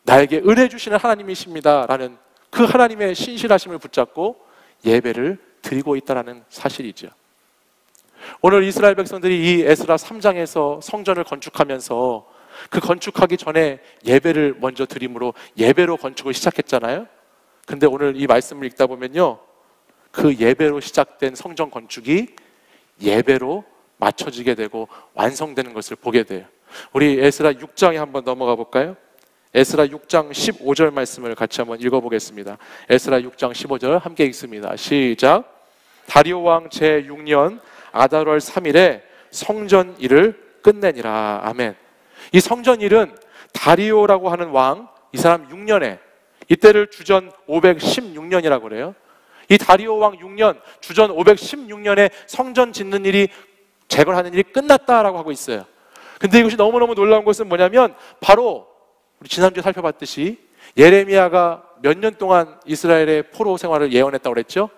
나에게 은혜 주시는 하나님이십니다 라는 그 하나님의 신실하심을 붙잡고 예배를 드리고 있다는 사실이죠. 오늘 이스라엘 백성들이 이 에스라 3장에서 성전을 건축하면서 그 건축하기 전에 예배를 먼저 드림으로 예배로 건축을 시작했잖아요. 근데 오늘 이 말씀을 읽다 보면요, 그 예배로 시작된 성전 건축이 예배로 맞춰지게 되고 완성되는 것을 보게 돼요. 우리 에스라 6장에 한번 넘어가 볼까요? 에스라 6장 15절 말씀을 같이 한번 읽어보겠습니다. 에스라 6장 15절 함께 읽습니다. 시작. 다리오 왕 제6년 아달월 3일에 성전 일을 끝내니라. 아멘. 이 성전 일은 다리오라고 하는 왕, 이 사람 6년에, 이때를 주전 516년이라고 그래요. 이 다리오 왕 6년, 주전 516년에 성전 짓는 일이, 재건하는 일이 끝났다라고 하고 있어요. 근데 이것이 너무너무 놀라운 것은 뭐냐면, 바로 우리 지난주에 살펴봤듯이 예레미야가 몇 년 동안 이스라엘의 포로 생활을 예언했다고 그랬죠?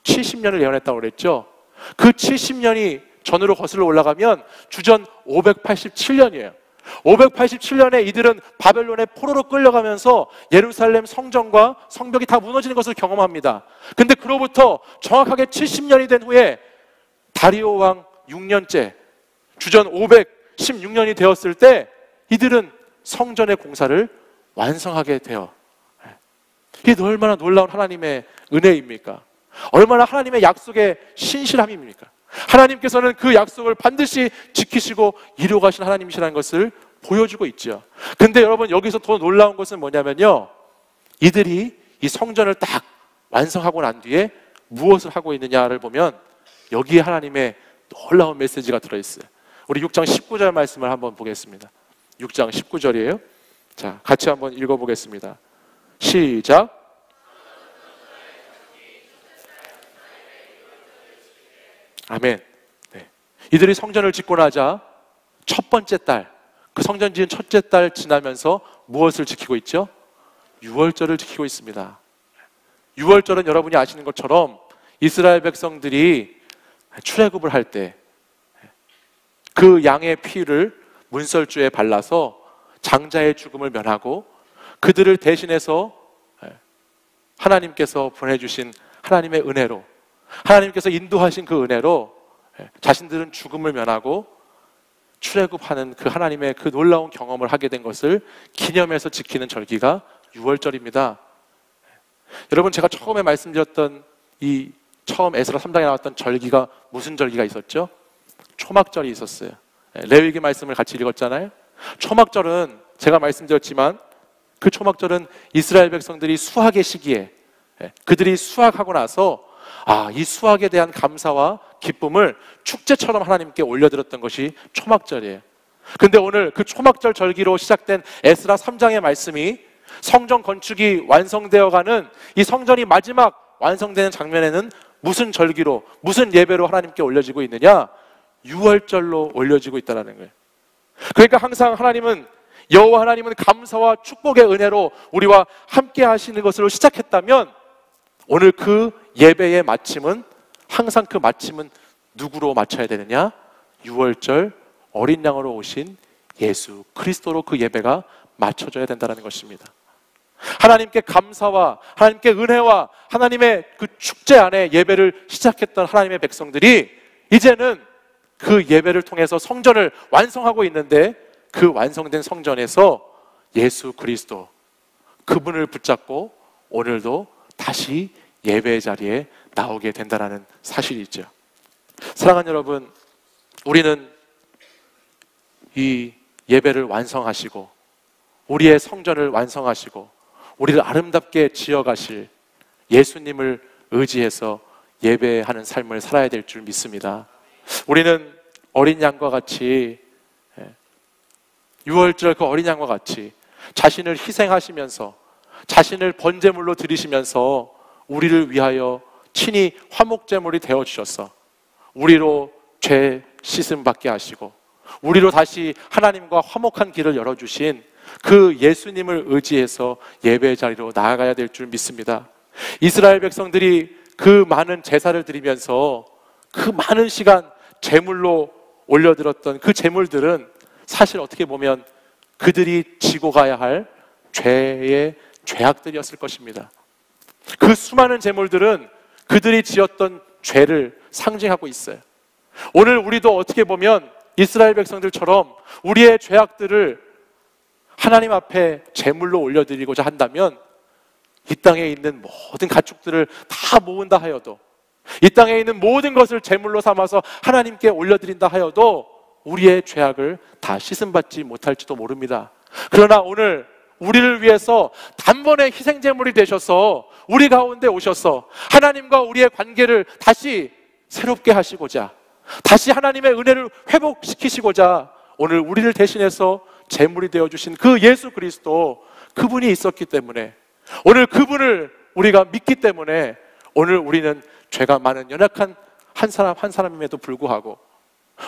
70년을 예언했다고 그랬죠? 그 70년이 전으로 거슬러 올라가면 주전 587년이에요. 587년에 이들은 바벨론의 포로로 끌려가면서 예루살렘 성전과 성벽이 다 무너지는 것을 경험합니다. 근데 그로부터 정확하게 70년이 된 후에 다리오 왕 6년째, 주전 516년이 되었을 때 이들은 성전의 공사를 완성하게 돼요. 이게 얼마나 놀라운 하나님의 은혜입니까? 얼마나 하나님의 약속의 신실함입니까? 하나님께서는 그 약속을 반드시 지키시고 이루어가신 하나님이시라는 것을 보여주고 있죠. 근데 여러분, 여기서 더 놀라운 것은 뭐냐면요, 이들이 이 성전을 딱 완성하고 난 뒤에 무엇을 하고 있느냐를 보면 여기에 하나님의 놀라운 메시지가 들어있어요. 우리 6장 19절 말씀을 한번 보겠습니다. 6장 19절이에요. 자, 같이 한번 읽어보겠습니다. 시작. 아멘. 네. 이들이 성전을 짓고 나자 첫 번째 달, 그 성전 지은 첫째 달 지나면서 무엇을 지키고 있죠? 유월절을 지키고 있습니다. 유월절은 여러분이 아시는 것처럼 이스라엘 백성들이 출애굽을 할 때 그 양의 피를 문설주에 발라서 장자의 죽음을 면하고 그들을 대신해서 하나님께서 보내주신 하나님의 은혜로, 하나님께서 인도하신 그 은혜로 자신들은 죽음을 면하고 출애굽하는 그 하나님의 그 놀라운 경험을 하게 된 것을 기념해서 지키는 절기가 유월절입니다. 여러분, 제가 처음에 말씀드렸던 이 처음 에스라 3장에 나왔던 절기가 무슨 절기가 있었죠? 초막절이 있었어요. 레위기 말씀을 같이 읽었잖아요. 초막절은 제가 말씀드렸지만 그 초막절은 이스라엘 백성들이 수확의 시기에 그들이 수확하고 나서 이 수확에 대한 감사와 기쁨을 축제처럼 하나님께 올려드렸던 것이 초막절이에요. 근데 오늘 그 초막절 절기로 시작된 에스라 3장의 말씀이 성전 건축이 완성되어가는 이 성전이 마지막 완성되는 장면에는 무슨 절기로, 무슨 예배로 하나님께 올려지고 있느냐? 유월절로 올려지고 있다는 거예요. 그러니까 항상 하나님은, 여호와 하나님은 감사와 축복의 은혜로 우리와 함께 하시는 것으로 시작했다면 오늘 그 예배의 마침은, 항상 그 마침은 누구로 맞춰야 되느냐? 유월절 어린 양으로 오신 예수 그리스도로 그 예배가 맞춰져야 된다는 것입니다. 하나님께 감사와 하나님께 은혜와 하나님의 그 축제 안에 예배를 시작했던 하나님의 백성들이 이제는 그 예배를 통해서 성전을 완성하고 있는데, 그 완성된 성전에서 예수 그리스도, 그분을 붙잡고 오늘도 다시 예배의 자리에 나오게 된다는 사실이죠. 사랑하는 여러분, 우리는 이 예배를 완성하시고 우리의 성전을 완성하시고 우리를 아름답게 지어가실 예수님을 의지해서 예배하는 삶을 살아야 될 줄 믿습니다. 우리는 어린 양과 같이, 유월절 그 어린 양과 같이 자신을 희생하시면서 자신을 번제물로 드리시면서 우리를 위하여 친히 화목제물이 되어주셔서 우리로 죄 씻음 받게 하시고 우리로 다시 하나님과 화목한 길을 열어주신 그 예수님을 의지해서 예배의 자리로 나아가야 될 줄 믿습니다. 이스라엘 백성들이 그 많은 제사를 드리면서 그 많은 시간 제물로 올려드렸던 그 제물들은 사실 어떻게 보면 그들이 지고 가야 할 죄의 죄악들이었을 것입니다. 그 수많은 제물들은 그들이 지었던 죄를 상징하고 있어요. 오늘 우리도 어떻게 보면 이스라엘 백성들처럼 우리의 죄악들을 하나님 앞에 제물로 올려드리고자 한다면 이 땅에 있는 모든 가축들을 다 모은다 하여도, 이 땅에 있는 모든 것을 제물로 삼아서 하나님께 올려드린다 하여도 우리의 죄악을 다 씻음받지 못할지도 모릅니다. 그러나 오늘 우리를 위해서 단번에 희생제물이 되셔서 우리 가운데 오셔서 하나님과 우리의 관계를 다시 새롭게 하시고자, 다시 하나님의 은혜를 회복시키시고자 오늘 우리를 대신해서 제물이 되어주신 그 예수 그리스도, 그분이 있었기 때문에, 오늘 그분을 우리가 믿기 때문에 오늘 우리는 죄가 많은 연약한 한 사람 한 사람임에도 불구하고,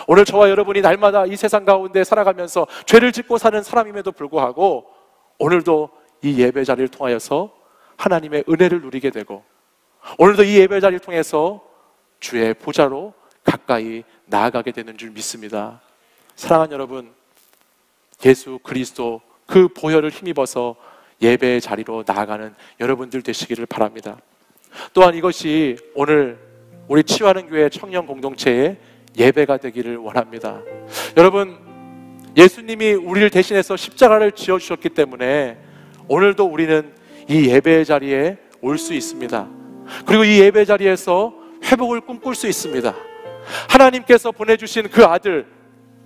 오늘 저와 여러분이 날마다 이 세상 가운데 살아가면서 죄를 짓고 사는 사람임에도 불구하고 오늘도 이 예배 자리를 통하여서 하나님의 은혜를 누리게 되고, 오늘도 이 예배 자리를 통해서 주의 보좌로 가까이 나아가게 되는 줄 믿습니다. 사랑하는 여러분, 예수 그리스도 그 보혈을 힘입어서 예배의 자리로 나아가는 여러분들 되시기를 바랍니다. 또한 이것이 오늘 우리 치유하는 교회 청년 공동체의 예배가 되기를 원합니다. 여러분, 예수님이 우리를 대신해서 십자가를 지어주셨기 때문에 오늘도 우리는 이 예배의 자리에 올 수 있습니다. 그리고 이 예배 자리에서 회복을 꿈꿀 수 있습니다. 하나님께서 보내주신 그 아들,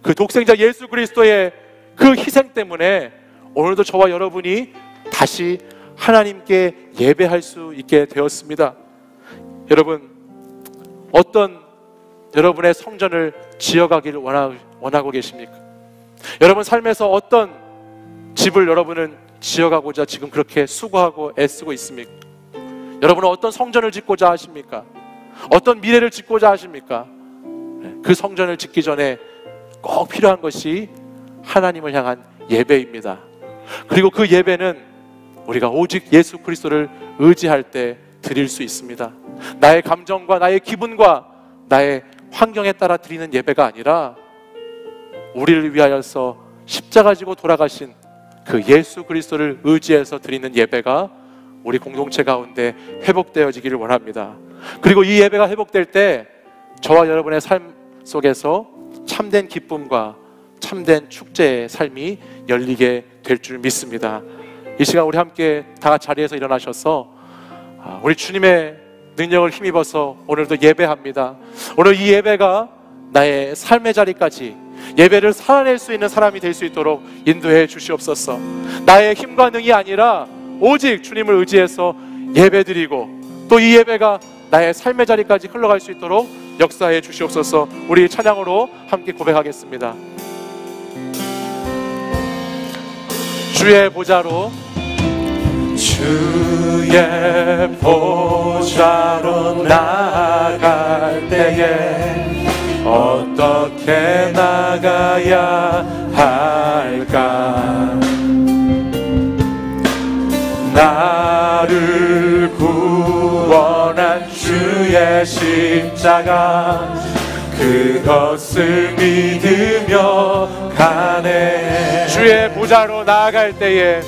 그 독생자 예수 그리스도의 그 희생 때문에 오늘도 저와 여러분이 다시 하나님께 예배할 수 있게 되었습니다. 여러분, 어떤 여러분의 성전을 지어가기를 원하고 계십니까? 여러분 삶에서 어떤 집을 여러분은 지어가고자 지금 그렇게 수고하고 애쓰고 있습니까? 여러분은 어떤 성전을 짓고자 하십니까? 어떤 미래를 짓고자 하십니까? 그 성전을 짓기 전에 꼭 필요한 것이 하나님을 향한 예배입니다. 그리고 그 예배는 우리가 오직 예수 그리스도를 의지할 때 드릴 수 있습니다. 나의 감정과 나의 기분과 나의 환경에 따라 드리는 예배가 아니라 우리를 위하여서 십자가 지고 돌아가신 그 예수 그리스도를 의지해서 드리는 예배가 우리 공동체 가운데 회복되어지기를 원합니다. 그리고 이 예배가 회복될 때 저와 여러분의 삶 속에서 참된 기쁨과 참된 축제의 삶이 열리게 될 줄 믿습니다. 이 시간 우리 함께 다 같이 자리에서 일어나셔서 우리 주님의 능력을 힘입어서 오늘도 예배합니다. 오늘 이 예배가 나의 삶의 자리까지 예배를 살아낼 수 있는 사람이 될 수 있도록 인도해 주시옵소서. 나의 힘과 능이 아니라 오직 주님을 의지해서 예배드리고 또 이 예배가 나의 삶의 자리까지 흘러갈 수 있도록 역사해 주시옵소서. 우리 찬양으로 함께 고백하겠습니다. 주의 보좌로, 주의 보좌로 나아갈 때에 어떻게 나가야 할까? 나를 구원한 주의 십자가, 그것을 믿으며 가네. 주의 보좌로 나아갈 때에,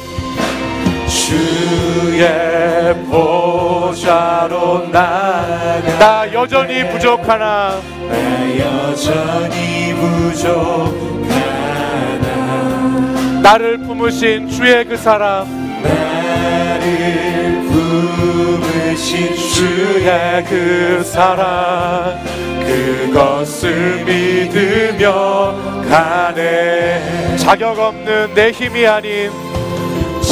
주의 보좌로 나아가, 나 여전히 부족하나, 나 여전히 부족하나, 나를 품으신 주의 그 사람, 나를 품으신 주의 그 사랑, 그것을 믿으며 가네. 자격 없는 내 힘이 아닌,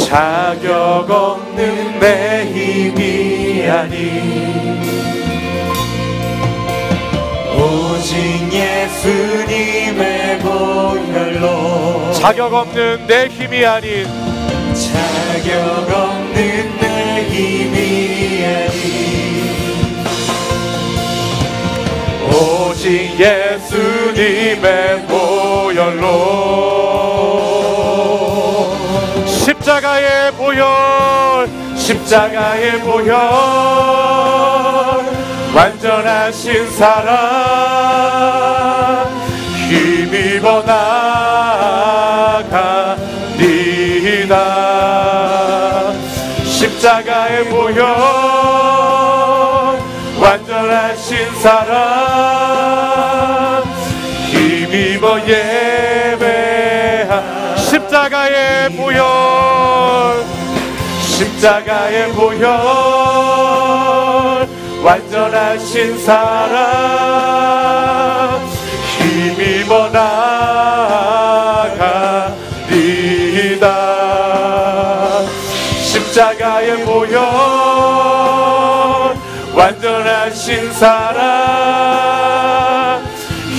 자격 없는 내 힘이 아닌, 오직 예수님의 보혈로. 자격 없는 내 힘이 아닌, 자격 없는 내 힘이 아닌, 오직 예수님의 보혈로. 십자가의 보혈, 십자가의 보혈, 완전하신 사랑, 힘입어 나아가 니 십자가의 보혈 완전하신 사랑 힘입어 예배하 십자가의 보혈 십자가의 보혈 완전하신 사랑 힘입어 나아가리다 십자가의 보혈 완전하신 사랑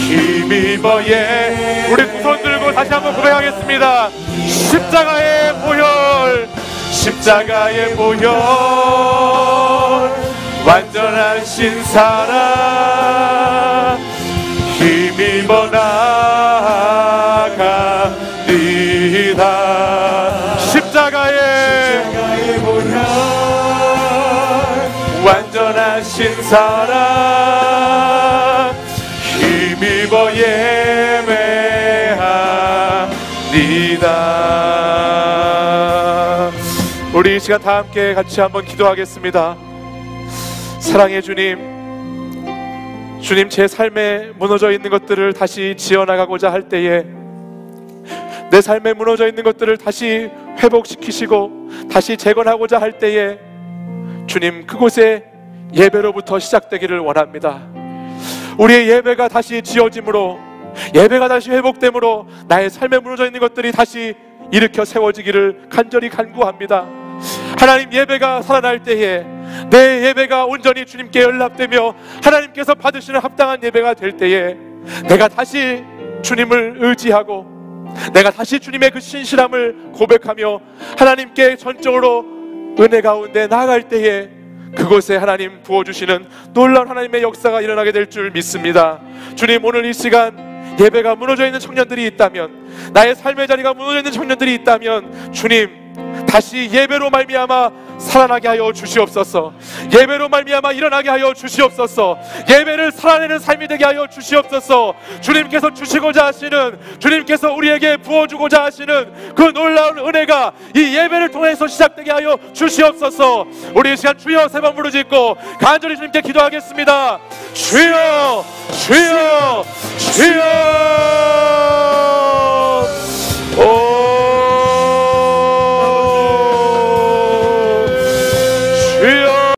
힘입어 우리 두 손 들고 다시 한번 고백하겠습니다. 십자가의 보혈 십자가의 보혈 완전하신 사랑 힘입어 나아가리다 십자가의 보혈 완전하신 사랑 힘입어 예배하리다. 우리 이 시간 다 함께 같이 한번 기도하겠습니다. 사랑의 주님, 주님 제 삶에 무너져 있는 것들을 다시 지어나가고자 할 때에 내 삶에 무너져 있는 것들을 다시 회복시키시고 다시 재건하고자 할 때에 주님 그곳에 예배로부터 시작되기를 원합니다. 우리의 예배가 다시 지어짐으로 예배가 다시 회복됨으로 나의 삶에 무너져 있는 것들이 다시 일으켜 세워지기를 간절히 간구합니다. 하나님 예배가 살아날 때에 내 예배가 온전히 주님께 연락되며 하나님께서 받으시는 합당한 예배가 될 때에 내가 다시 주님을 의지하고 내가 다시 주님의 그 신실함을 고백하며 하나님께 전적으로 은혜 가운데 나아갈 때에 그곳에 하나님 부어주시는 놀라운 하나님의 역사가 일어나게 될 줄 믿습니다. 주님 오늘 이 시간 예배가 무너져 있는 청년들이 있다면 나의 삶의 자리가 무너져 있는 청년들이 있다면 주님 다시 예배로 말미암아 살아나게 하여 주시옵소서. 예배로 말미암아 일어나게 하여 주시옵소서. 예배를 살아내는 삶이 되게 하여 주시옵소서. 주님께서 주시고자 하시는 주님께서 우리에게 부어주고자 하시는 그 놀라운 은혜가 이 예배를 통해서 시작되게 하여 주시옵소서. 우리 이 시간 주여 세 번 부르짖고 간절히 주님께 기도하겠습니다. 주여 주여